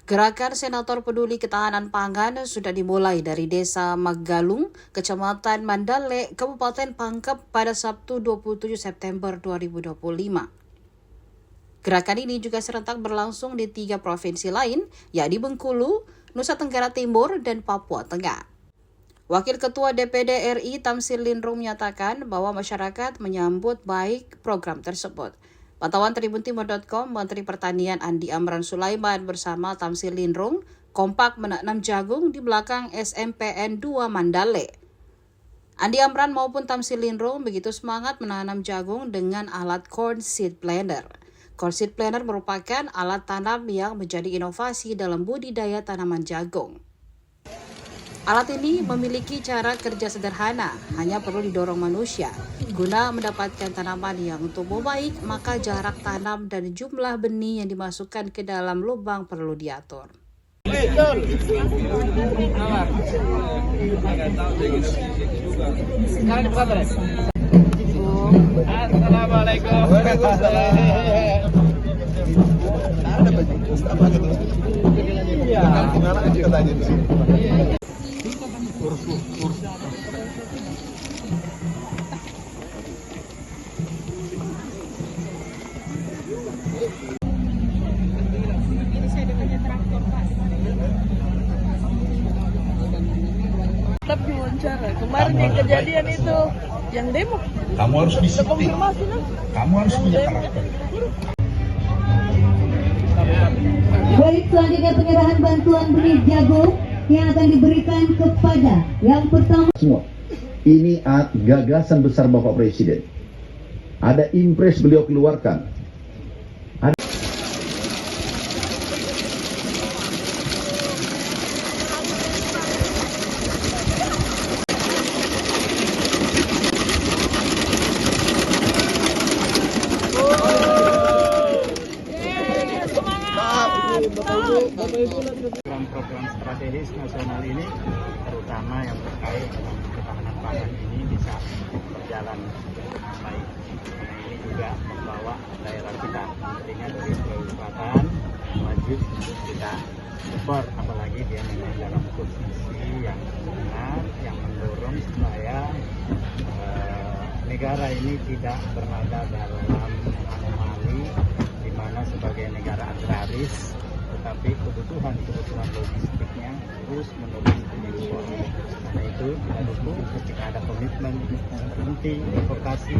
Gerakan Senator Peduli Ketahanan Pangan sudah dimulai dari Desa Maggalung, Kecamatan Mandale, Kabupaten Pangkep pada Sabtu 27 September 2025. Gerakan ini juga serentak berlangsung di 3 provinsi lain, yakni Bengkulu, Nusa Tenggara Timur, dan Papua Tengah. Wakil Ketua DPD RI Tamsil Lindrung menyatakan bahwa masyarakat menyambut baik program tersebut. Pantauan tribuntimur.com, Menteri Pertanian Andi Amran Sulaiman bersama Tamsil Lindrung kompak menanam jagung di belakang SMPN 2 Mandale. Andi Amran maupun Tamsil Lindrung begitu semangat menanam jagung dengan alat corn seed planter. Corn seed planter merupakan alat tanam yang menjadi inovasi dalam budidaya tanaman jagung. Alat ini memiliki cara kerja sederhana, hanya perlu didorong manusia. Guna mendapatkan tanaman yang tumbuh baik, maka jarak tanam dan jumlah benih yang dimasukkan ke dalam lubang perlu diatur. Tetap diwawancara. Kemarin yang kejadian itu, yang demo. Kamu harus disiplin. Konfirmasi kan? Kamu harus punya karakter. Baik, selanjutnya penyerahan bantuan benih jagung yang akan diberikan kepada yang pertama. Semua ini gagasan besar Bapak Presiden. Ada impres beliau keluarkan. Program strategis nasional ini, terutama yang terkait dengan ketahanan pangan ini bisa berjalan dengan baik. Karena ini juga membawa daerah kita, tentunya dari Sulawesi Selatan, wajib untuk kita support, apalagi dia memang dalam posisi yang benar, yang mendorong supaya negara ini tidak berada dalam anomali, di mana sebagai negara agraris, tetapi kebutuhan logistiknya terus menerus diekspor. Karena itu kita dukung ketika ada komitmen berhenti importasi,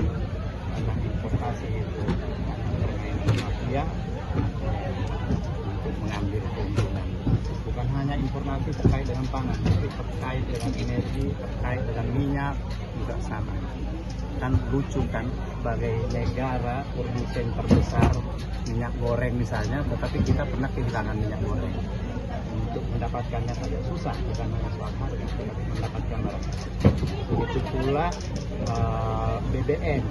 karena importasi itu permainan mafia untuk mengambil keuntungan. Bukan hanya informasi terkait dengan pangan, tapi terkait dengan energi, terkait dengan minyak juga sama. Kan lucu kan, sebagai negara produsen terbesar minyak goreng misalnya, tetapi kita pernah kehilangan minyak goreng. Untuk mendapatkannya saja susah, bukan hanya soal harga, tetapi mendapatkan barang. Begitu pula BBM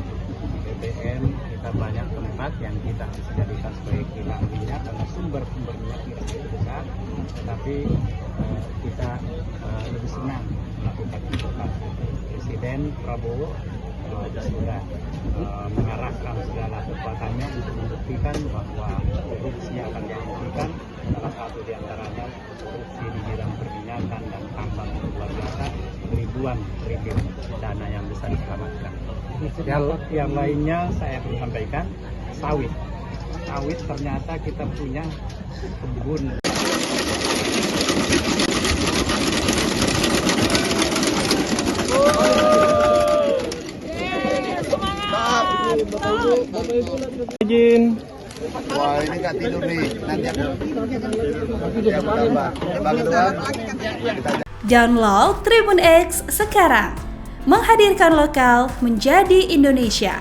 kita banyak tempat yang kita harus jadikan sebagai kilang minyak karena sumber minyak kita cukup besar, tetapi kita lebih senang melakukan importasi. Presiden Prabowo sudah mengarahkan segala kekuatannya untuk membuktikan bahwa korupsi akan dihentikan. Salah satu diantaranya korupsi di bidang perminyakan dan tambang luar biasa, ribuan triliun dana yang bisa diselamatkan. Yang lainnya saya akan sampaikan, sawit ternyata kita punya kebun. Izin. Wah, ini nggak tidur nih. Nanti Download Tribun X sekarang. Menghadirkan lokal menjadi Indonesia.